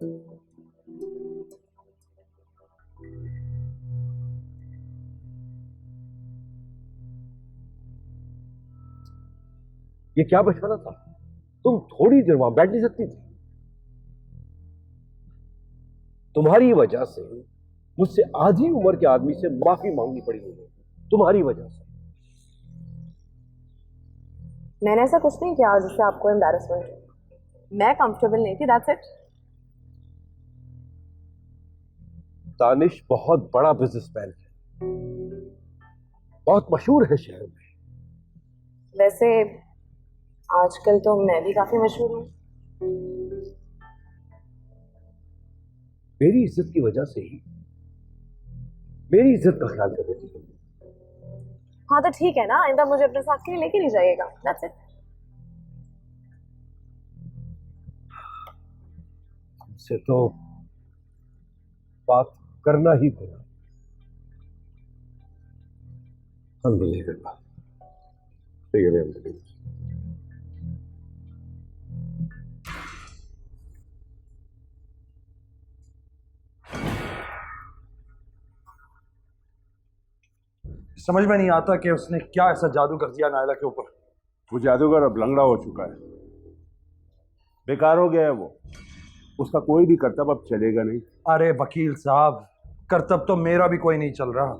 ये क्या बचपना था? तुम थोड़ी देर वहां बैठ नहीं सकती थी? तुम्हारी वजह से मुझसे आधी उम्र के आदमी से माफी मांगनी पड़ी मुझे, तुम्हारी वजह से। मैंने ऐसा कुछ नहीं किया जिससे आपको एम्बैरेसमेंट हो। मैं कंफर्टेबल नहीं थी, दैट्स इट। दानिश बहुत बड़ा बिजनेसमैन है, बहुत मशहूर है शहर में। वैसे आजकल तो मैं भी काफी मशहूर हूँ। मेरी इज्जत की वजह से ही मेरी इज्जत का ख्याल कर रही थी। हाँ तो ठीक है ना, आइंदा मुझे अपने साथ के लिए लेके नहीं जाइएगा, दैट्स इट। से तो बात करना ही पड़ा। अनबिलीवेबल। समझ में नहीं आता कि उसने क्या ऐसा जादू कर दिया नायला के ऊपर। वो जादूगर अब लंगड़ा हो चुका है, बेकार हो गया है वो। उसका कोई भी करतब अब चलेगा नहीं। अरे वकील साहब, करतब तो मेरा भी कोई नहीं चल रहा।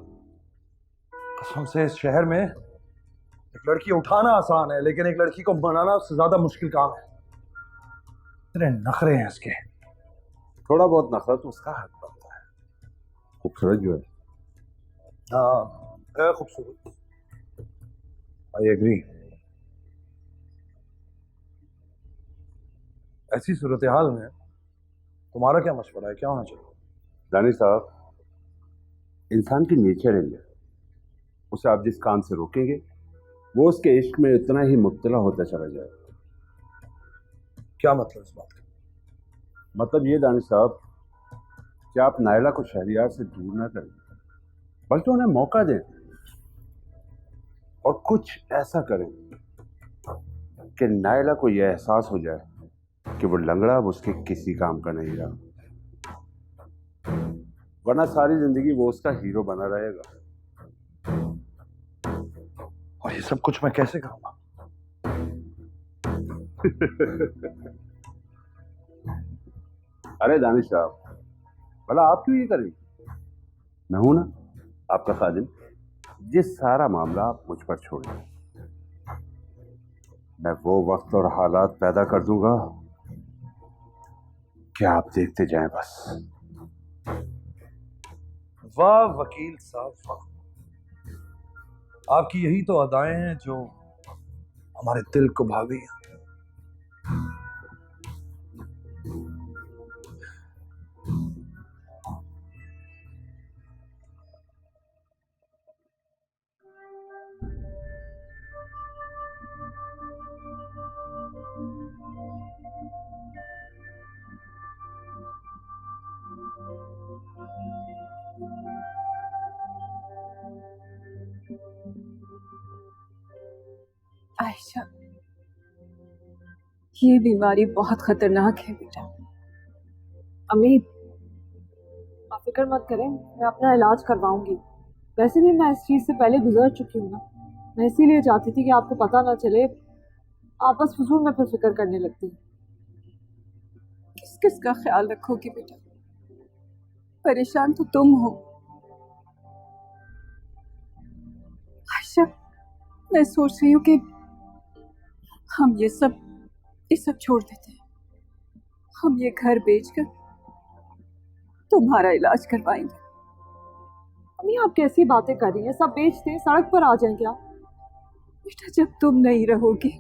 कसम से इस शहर में एक लड़की उठाना आसान है, लेकिन एक लड़की को बनाना उससे ज्यादा मुश्किल काम है। इतने नखरे हैं इसके। थोड़ा बहुत नखरा तो उसका हक बनता है। खूबसूरत जो है। हाँ है खूबसूरत, आई एग्री। ऐसी सूरत हाल में तुम्हारा क्या मशवरा है, क्या होना चाहिए? दानिश साहब, इंसान की नेचर है ये। उसे आप जिस काम से रोकेंगे वो उसके इश्क में इतना ही मुब्तला होता चला जाएगा। क्या मतलब इस बात का? मतलब ये दानिश साहब कि आप नायला को शहरियार से दूर ना करें, बल्कि उन्हें मौका दें और कुछ ऐसा करें कि नायला को यह एहसास हो जाए कि वो लंगड़ा अब उसके किसी काम का नहीं रहा, वरना सारी जिंदगी वो उसका हीरो बना रहेगा। और ये सब कुछ मैं कैसे करूंगा? अरे दानिश साहब, भला आप क्यों ये करेंगे? मैं हूं ना आपका खादिम। ये सारा मामला आप मुझ पर छोड़िए। मैं वो वक्त और हालात पैदा कर दूंगा कि आप देखते जाएं बस। वाह वकील साहब वाह, आपकी यही तो अदाएं हैं जो हमारे दिल को भावी हैं। आयशा, ये बीमारी बहुत खतरनाक है बेटा। अम्मी, आप फिक्र मत करें, मैं अपना इलाज करवाऊंगी। वैसे भी मैं इस चीज से पहले गुजर चुकी हूँ ना। मैं इसीलिए चाहती थी कि आपको पता ना चले, आप बस फजूल में फिर फिक्र करने लगती। किस किस का ख्याल रखोगी बेटा? परेशान तो तुम हो। आयशा, मैं सोच रही हूँ कि हम ये सब छोड़ देते हैं। हम ये घर बेचकर तुम्हारा इलाज करवाएंगे। अम्मी, आप कैसी बातें कर रही हैं? सब बेचते हैं, सड़क पर आ जाएं क्या? बेटा, जब तुम नहीं रहोगी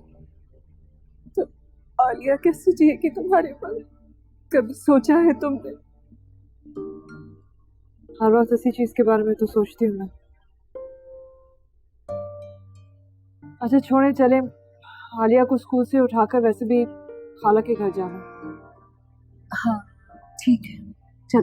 तो आलिया कैसे जिएगी तुम्हारे पास? कभी सोचा है तुमने? हर रोज इसी चीज के बारे में तो सोचती हूँ मैं। अच्छा छोड़े, चले। आलिया को स्कूल से उठाकर वैसे भी खाला के घर जाना। हाँ ठीक है, चल।